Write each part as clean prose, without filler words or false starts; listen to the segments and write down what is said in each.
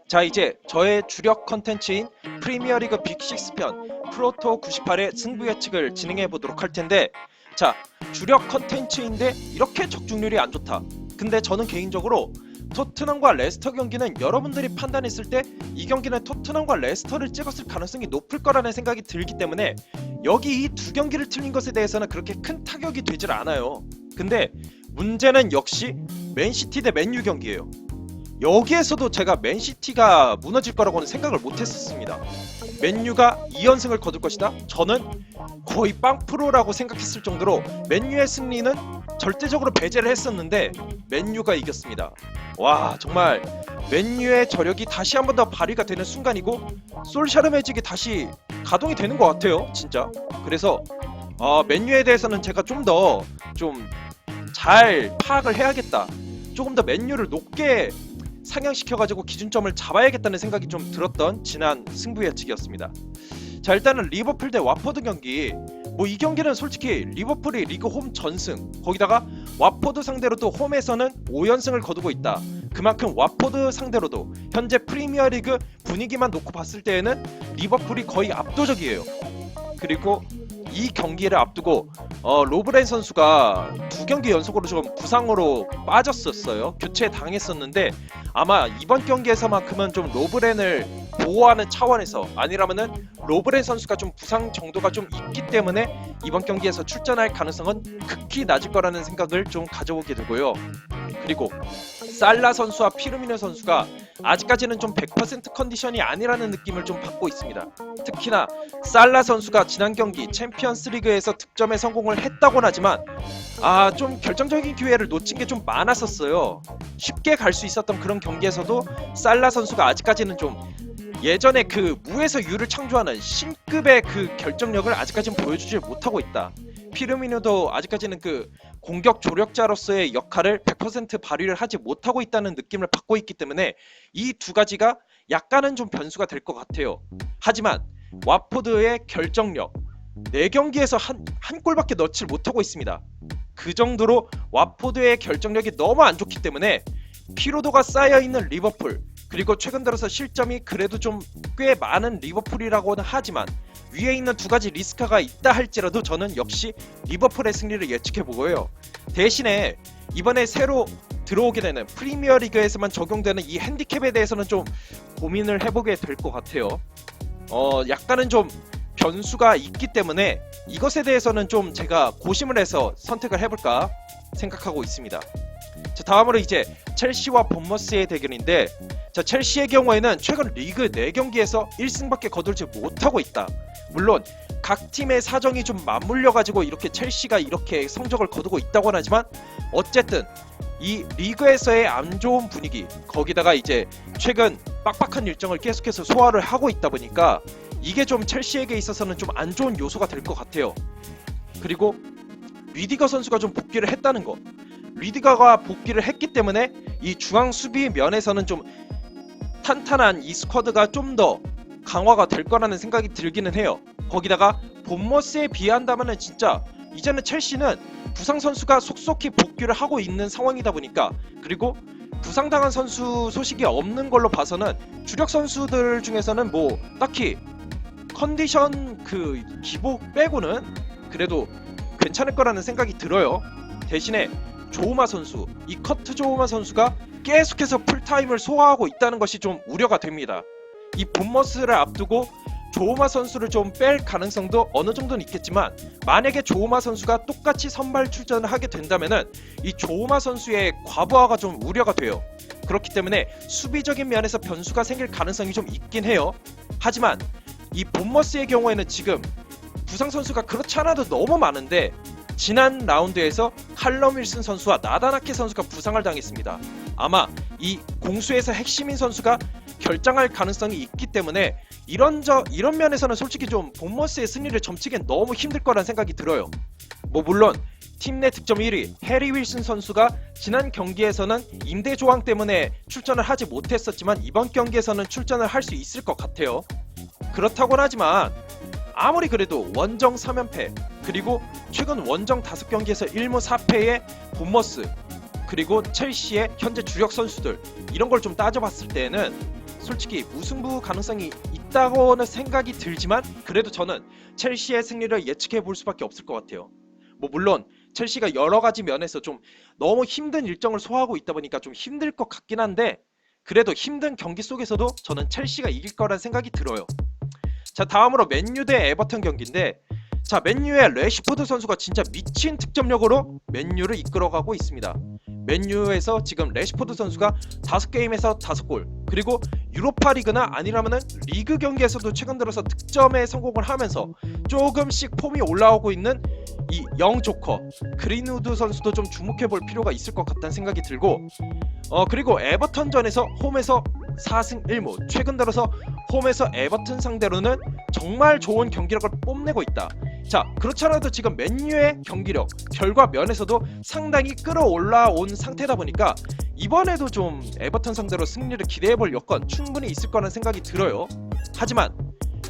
자, 이제 저의 주력 컨텐츠인 프리미어리그 빅6 편 프로토 98의 승부 예측을 진행해 보도록 할 텐데, 자, 주력 컨텐츠인데 이렇게 적중률이 안 좋다. 근데 저는 개인적으로 토트넘과 레스터 경기는 여러분들이 판단했을 때 이 경기는 토트넘과 레스터를 찍었을 가능성이 높을 거라는 생각이 들기 때문에 여기 이 두 경기를 틀린 것에 대해서는 그렇게 큰 타격이 되질 않아요. 근데 문제는 역시 맨시티 대 맨유 경기예요. 여기에서도 제가 맨시티가 무너질 거라고는 생각을 못했었습니다. 맨유가 2연승을 거둘 것이다? 저는 거의 빵프로라고 생각했을 정도로 맨유의 승리는 절대적으로 배제를 했었는데 맨유가 이겼습니다. 와, 정말 맨유의 저력이 다시 한 번 더 발휘가 되는 순간이고 솔샤르 매직이 다시 가동이 되는 것 같아요, 진짜. 그래서 맨유에 대해서는 제가 좀 더 잘 파악을 해야겠다. 조금 더 맨유를 높게 상향시켜가지고 기준점을 잡아야겠다는 생각이 좀 들었던 지난 승부 예측이었습니다. 자, 일단은 리버풀 대 와포드 경기, 이 경기는 솔직히 리버풀이 리그 홈 전승, 거기다가 와포드 상대로도 홈에서는 5연승을 거두고 있다. 그만큼 와포드 상대로도 현재 프리미어리그 분위기만 놓고 봤을 때에는 리버풀이 거의 압도적이에요. 그리고 이 경기를 앞두고 로브렌 선수가 두 경기 연속으로 좀 부상으로 빠졌었어요. 교체 당했었는데 아마 이번 경기에서만큼은 좀 로브렌을 보호하는 차원에서, 아니라면은 로브렌 선수가 좀 부상 정도가 좀 있기 때문에 이번 경기에서 출전할 가능성은 극히 낮을 거라는 생각을 좀 가져오게 되고요. 그리고 살라 선수와 피르미노 선수가 아직까지는 좀 100% 컨디션이 아니라는 느낌을 좀 받고 있습니다. 특히나 살라 선수가 지난 경기 챔피언스 리그에서 득점에 성공을 했다곤 하지만 좀 결정적인 기회를 놓친 게 좀 많았었어요. 쉽게 갈 수 있었던 그런 경기에서도 살라 선수가 아직까지는 좀 예전에 그 무에서 유를 창조하는 신급의 그 결정력을 아직까지는 보여주지 못하고 있다. 피르미노도 아직까지는 그 공격 조력자로서의 역할을 100% 발휘를 하지 못하고 있다는 느낌을 받고 있기 때문에 이 두 가지가 약간은 좀 변수가 될 것 같아요. 하지만 와포드의 결정력, 4경기에서 한 골밖에 넣지 못하고 있습니다. 그 정도로 와포드의 결정력이 너무 안 좋기 때문에 피로도가 쌓여있는 리버풀, 그리고 최근 들어서 실점이 그래도 좀 꽤 많은 리버풀이라고는 하지만 위에 있는 두 가지 리스크가 있다 할지라도 저는 역시 리버풀의 승리를 예측해보고요. 대신에 이번에 새로 들어오게 되는 프리미어리그에서만 적용되는 이 핸디캡에 대해서는 좀 고민을 해보게 될 것 같아요. 약간은 좀 변수가 있기 때문에 이것에 대해서는 좀 제가 고심을 해서 선택을 해볼까 생각하고 있습니다. 자, 다음으로 이제 첼시와 본머스의 대결인데, 자, 첼시의 경우에는 최근 리그 4경기에서 1승밖에 거둘지 못하고 있다. 물론 각 팀의 사정이 좀 맞물려가지고 이렇게 첼시가 이렇게 성적을 거두고 있다고 하지만 어쨌든 이 리그에서의 안 좋은 분위기, 거기다가 이제 최근 빡빡한 일정을 계속해서 소화를 하고 있다 보니까 이게 좀 첼시에게 있어서는 좀 안 좋은 요소가 될 것 같아요. 그리고 리디거 선수가 좀 복귀를 했다는 거, 리디거가 복귀를 했기 때문에 이 중앙 수비 면에서는 좀 탄탄한 이 스쿼드가 좀 더 강화가 될 거라는 생각이 들기는 해요. 거기다가 본머스에 비한다면은 진짜 이제는 첼시는 부상 선수가 속속히 복귀를 하고 있는 상황이다 보니까, 그리고 부상당한 선수 소식이 없는 걸로 봐서는 주력 선수들 중에서는 딱히 컨디션 그 기복 빼고는 그래도 괜찮을 거라는 생각이 들어요. 대신에 조우마 선수, 이 커트 조우마 선수가 계속해서 풀타임을 소화하고 있다는 것이 좀 우려가 됩니다. 이 본머스를 앞두고 조우마 선수를 좀 뺄 가능성도 어느 정도는 있겠지만, 만약에 조우마 선수가 똑같이 선발 출전을 하게 된다면은 이 조우마 선수의 과부하가 좀 우려가 돼요. 그렇기 때문에 수비적인 면에서 변수가 생길 가능성이 좀 있긴 해요. 하지만 이 본머스의 경우에는 지금 부상 선수가 그렇지 않아도 너무 많은데, 지난 라운드에서 칼럼 윌슨 선수와 나다나케 선수가 부상을 당했습니다. 아마 이 공수에서 핵심인 선수가 결정할 가능성이 있기 때문에 이런 면에서는 솔직히 좀 본머스의 승리를 점치기엔 너무 힘들 거란 생각이 들어요. 물론 팀 내 득점 1위 해리 윌슨 선수가 지난 경기에서는 임대 조항 때문에 출전을 하지 못했었지만 이번 경기에서는 출전을 할 수 있을 것 같아요. 그렇다곤 하지만 아무리 그래도 원정 3연패, 그리고 최근 원정 5경기에서 1무 4패의 본머스, 그리고 첼시의 현재 주력 선수들, 이런 걸 좀 따져봤을 때는 솔직히 무승부 가능성이 있다고는 생각이 들지만 그래도 저는 첼시의 승리를 예측해 볼 수밖에 없을 것 같아요. 뭐 물론 첼시가 여러 가지 면에서 좀 너무 힘든 일정을 소화하고 있다 보니까 좀 힘들 것 같긴 한데 그래도 힘든 경기 속에서도 저는 첼시가 이길 거란 생각이 들어요. 자, 다음으로 맨유 대 에버턴 경기인데, 자, 맨유의 래시포드 선수가 진짜 미친 득점력으로 맨유를 이끌어가고 있습니다. 맨유에서 지금 래시포드 선수가 5게임에서 5골, 그리고 유로파 리그나 아니라면은 리그 경기에서도 최근 들어서 득점에 성공을 하면서 조금씩 폼이 올라오고 있는 이 영 조커 그린우드 선수도 좀 주목해 볼 필요가 있을 것 같다는 생각이 들고, 그리고 에버턴전에서 홈에서 4승 1무, 최근 들어서 홈에서 에버턴 상대로는 정말 좋은 경기력을 뽐내고 있다. 자, 그렇지 않아도 지금 맨유의 경기력, 결과 면에서도 상당히 끌어올라온 상태다 보니까 이번에도 좀 에버턴 상대로 승리를 기대해볼 여건 충분히 있을 거라는 생각이 들어요. 하지만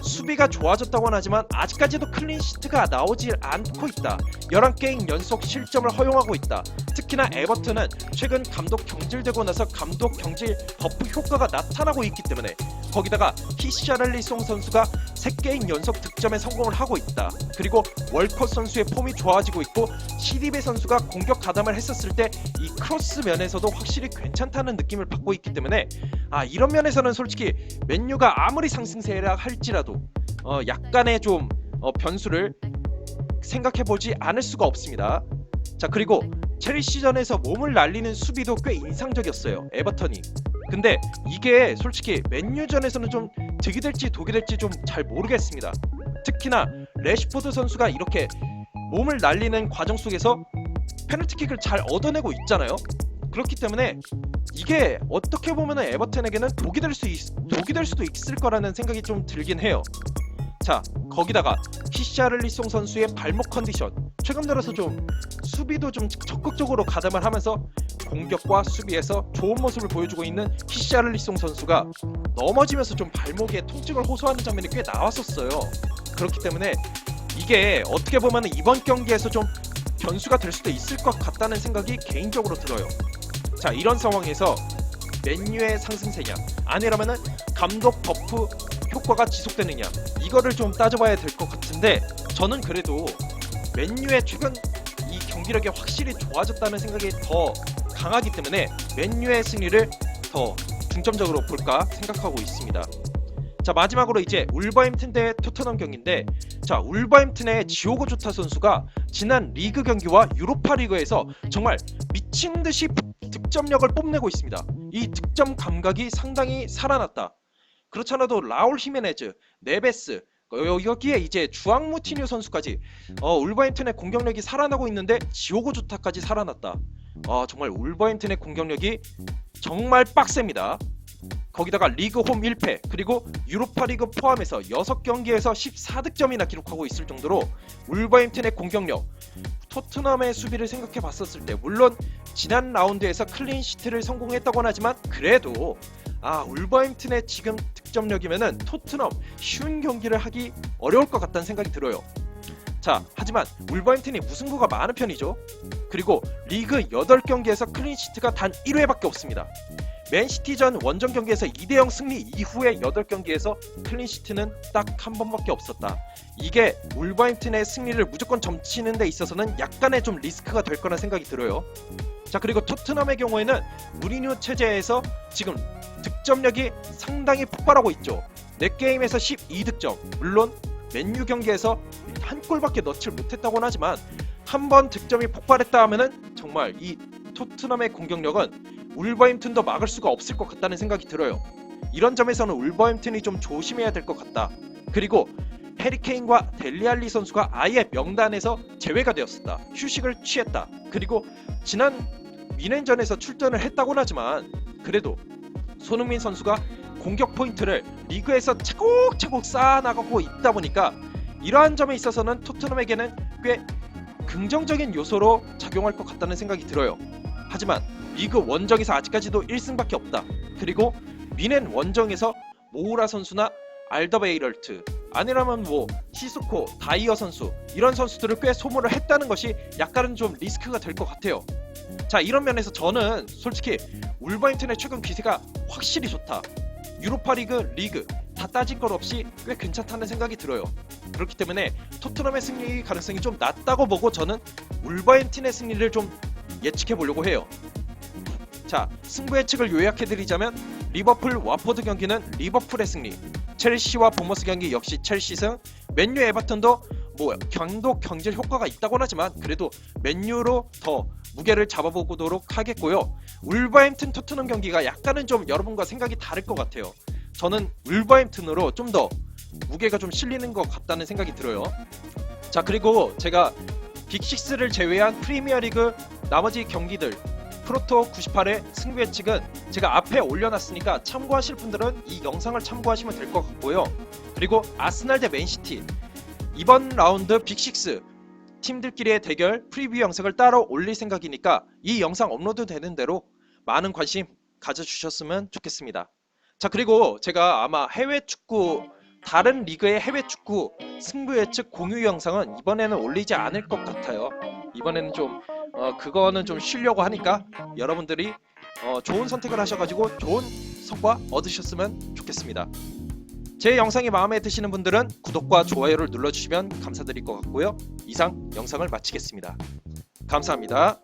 수비가 좋아졌다고는 하지만 아직까지도 클린시트가 나오질 않고 있다. 11게임 연속 실점을 허용하고 있다. 특히나 에버튼은 최근 감독 경질되고 나서 감독 경질 버프 효과가 나타나고 있기 때문에, 거기다가 히샤를리송 선수가 3게임 연속 득점에 성공을 하고 있다. 그리고 월컷 선수의 폼이 좋아지고 있고, 시디베 선수가 공격 가담을 했었을 때 이 크로스 면에서도 확실히 괜찮다는 느낌을 받고 있기 때문에, 이런 면에서는 솔직히 맨유가 아무리 상승세라 할지라도 약간의 좀 변수를 생각해보지 않을 수가 없습니다. 자, 그리고 첼시전에서 몸을 날리는 수비도 꽤 인상적이었어요, 에버턴이. 근데 이게 솔직히 맨유전에서는 좀 득이 될지 독이 될지 좀 잘 모르겠습니다. 특히나 래시포드 선수가 이렇게 몸을 날리는 과정 속에서 페널티킥을 잘 얻어내고 있잖아요. 그렇기 때문에 이게 어떻게 보면 에버튼에게는 독이 될 수도 있을 거라는 생각이 좀 들긴 해요. 자, 거기다가 히샤를리송 선수의 발목 컨디션, 최근 들어서 좀 수비도 좀 적극적으로 가담을 하면서 공격과 수비에서 좋은 모습을 보여주고 있는 히샤를리송 선수가 넘어지면서 좀 발목에 통증을 호소하는 장면이 꽤 나왔었어요. 그렇기 때문에 이게 어떻게 보면 이번 경기에서 좀 변수가 될 수도 있을 것 같다는 생각이 개인적으로 들어요. 자, 이런 상황에서 맨유의 상승세냐 아니라면은 감독 버프 효과가 지속되느냐, 이거를 좀 따져봐야 될 것 같은데, 저는 그래도 맨유의 최근 이 경기력이 확실히 좋아졌다는 생각이 더 강하기 때문에 맨유의 승리를 더 중점적으로 볼까 생각하고 있습니다. 자, 마지막으로 이제 울버햄튼 대 토트넘 경기인데, 자, 울버햄튼의 지오고 조타 선수가 지난 리그 경기와 유로파 리그에서 정말 미친듯이 득점력을 뽐내고 있습니다. 이 득점 감각이 상당히 살아났다. 그렇지 않아도 라울 히메네즈, 네베스, 여기에 이제 주앙 무티뉴 선수까지 울버햄튼의 공격력이 살아나고 있는데 지오고 조타까지 살아났다. 정말 울버햄튼의 공격력이 정말 빡셉니다. 거기다가 리그 홈 1패, 그리고 유로파 리그 포함해서 6경기에서 14득점이나 기록하고 있을 정도로 울버햄튼의 공격력, 토트넘의 수비를 생각해 봤었을 때 물론 지난 라운드에서 클린시트를 성공했다고는 하지만 그래도 울버햄튼의 지금 득점력이면은 토트넘 쉬운 경기를 하기 어려울 것 같다는 생각이 들어요. 자, 하지만 울버햄튼이 무승부가 많은 편이죠. 그리고 리그 8경기에서 클린시트가 단 1회밖에 없습니다. 맨시티전 원정 경기에서 2대0 승리 이후에 8경기에서 클린시트는 딱 한 번밖에 없었다. 이게 울버햄튼의 승리를 무조건 점치는 데 있어서는 약간의 좀 리스크가 될 거란 생각이 들어요. 자, 그리고 토트넘의 경우에는 무리뉴 체제에서 지금 득점력이 상당히 폭발하고 있죠. 4게임에서 12득점, 물론 맨유 경기에서 한 골밖에 넣지 못했다고는 하지만 한 번 득점이 폭발했다 하면은 정말 이 토트넘의 공격력은 울버햄튼도 막을 수가 없을 것 같다는 생각이 들어요. 이런 점에서는 울버햄튼이 좀 조심해야 될 것 같다. 그리고 해리케인과 델리알리 선수가 아예 명단에서 제외가 되었었다. 휴식을 취했다. 그리고 지난 미넨전에서 출전을 했다고는 하지만 그래도 손흥민 선수가 공격 포인트를 리그에서 차곡차곡 쌓아나가고 있다 보니까 이러한 점에 있어서는 토트넘에게는 꽤 긍정적인 요소로 작용할 것 같다는 생각이 들어요. 하지만 리그 원정에서 아직까지도 1승밖에 없다. 그리고 미넨 원정에서 모우라 선수나 알더베이럴트 아니라면 시스코, 다이어 선수, 이런 선수들을 꽤 소모를 했다는 것이 약간은 좀 리스크가 될 것 같아요. 자, 이런 면에서 저는 솔직히 울버햄튼의 최근 기세가 확실히 좋다. 유로파리그, 리그 다 따질 것 없이 꽤 괜찮다는 생각이 들어요. 그렇기 때문에 토트넘의 승리 가능성이 좀 낮다고 보고 저는 울버햄튼의 승리를 좀 예측해 보려고 해요. 자, 승부 예측을 요약해드리자면 리버풀 와포드 경기는 리버풀의 승리, 첼시와 보머스 경기 역시 첼시 승, 맨유 에버턴도 뭐 강도 경질 효과가 있다곤 하지만 그래도 맨유로 더 무게를 잡아보도록 하겠고요. 울버햄튼 토트넘 경기가 약간은 좀 여러분과 생각이 다를 것 같아요. 저는 울버햄튼으로 좀 더 무게가 좀 실리는 것 같다는 생각이 들어요. 자, 그리고 제가 빅6를 제외한 프리미어리그 나머지 경기들 프로토 98의 승부 예측은 제가 앞에 올려놨으니까 참고하실 분들은 이 영상을 참고하시면 될 것 같고요. 그리고 아스날 대 맨시티 이번 라운드 빅6 팀들끼리의 대결 프리뷰 영상을 따로 올릴 생각이니까 이 영상 업로드 되는 대로 많은 관심 가져주셨으면 좋겠습니다. 자, 그리고 제가 아마 해외 축구 다른 리그의 해외 축구 승부 예측 공유 영상은 이번에는 올리지 않을 것 같아요. 이번에는 좀 그거는 좀 쉬려고 하니까 여러분들이 좋은 선택을 하셔가지고 좋은 성과 얻으셨으면 좋겠습니다. 제 영상이 마음에 드시는 분들은 구독과 좋아요를 눌러주시면 감사드릴 것 같고요. 이상 영상을 마치겠습니다. 감사합니다.